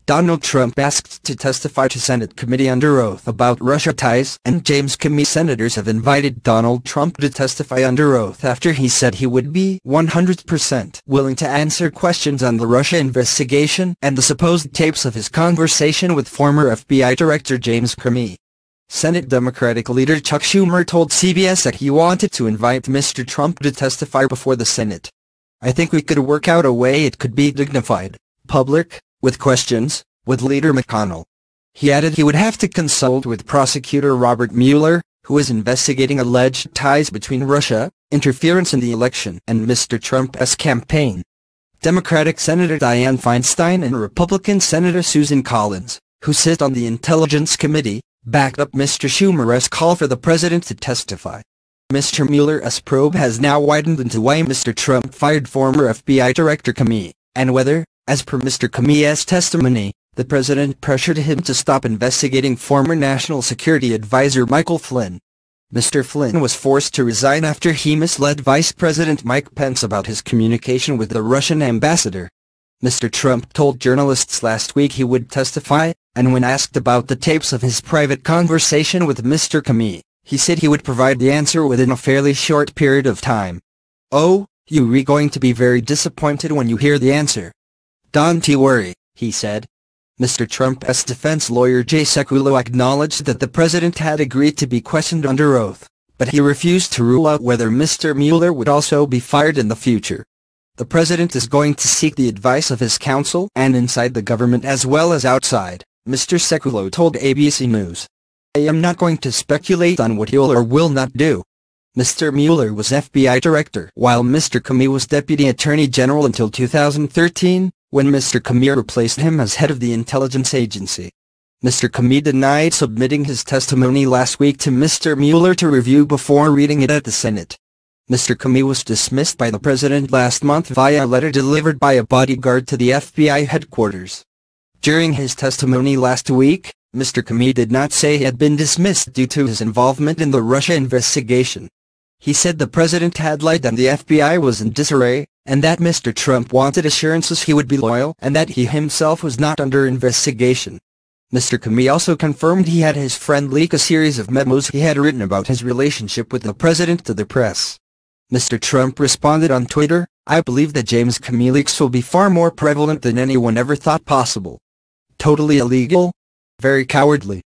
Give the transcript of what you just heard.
Donald Trump asked to testify to Senate committee under oath about Russia ties, and James Comey. Senators have invited Donald Trump to testify under oath after he said he would be 100% willing to answer questions on the Russia investigation and the supposed tapes of his conversation with former FBI Director James Comey. Senate Democratic leader Chuck Schumer told CBS that he wanted to invite Mr. Trump to testify before the Senate. "I think we could work out a way it could be dignified, public, with questions, with Leader McConnell." He added he would have to consult with prosecutor Robert Mueller, who is investigating alleged ties between Russia, interference in the election, and Mr. Trump's campaign. Democratic Senator Dianne Feinstein and Republican Senator Susan Collins, who sit on the Intelligence Committee, backed up Mr. Schumer's call for the president to testify. Mr. Mueller's probe has now widened into why Mr. Trump fired former FBI Director Comey, and whether, as per Mr. Comey's testimony, the president pressured him to stop investigating former National Security Advisor Michael Flynn. Mr. Flynn was forced to resign after he misled Vice President Mike Pence about his communication with the Russian ambassador. Mr. Trump told journalists last week he would testify, and when asked about the tapes of his private conversation with Mr. Comey, he said he would provide the answer within a fairly short period of time. "Oh, you're going to be very disappointed when you hear the answer. Don't worry," he said. Mr. Trump's defense lawyer Jay Sekulow acknowledged that the president had agreed to be questioned under oath, but he refused to rule out whether Mr. Mueller would also be fired in the future. "The president is going to seek the advice of his counsel and inside the government as well as outside," Mr. Sekulow told ABC News. "I am not going to speculate on what he will or will not do." Mr. Mueller was FBI director while Mr. Comey was Deputy Attorney General until 2013, when Mr. Comey replaced him as head of the intelligence agency. Mr. Comey denied submitting his testimony last week to Mr. Mueller to review before reading it at the Senate. Mr. Comey was dismissed by the president last month via a letter delivered by a bodyguard to the FBI headquarters. During his testimony last week, Mr. Comey did not say he had been dismissed due to his involvement in the Russia investigation. He said the president had lied and the FBI was in disarray, and that Mr. Trump wanted assurances he would be loyal and that he himself was not under investigation. Mr. Comey also confirmed he had his friend leak a series of memos he had written about his relationship with the president to the press. Mr. Trump responded on Twitter, "I believe that James Comey leaks will be far more prevalent than anyone ever thought possible. Totally illegal. Very cowardly."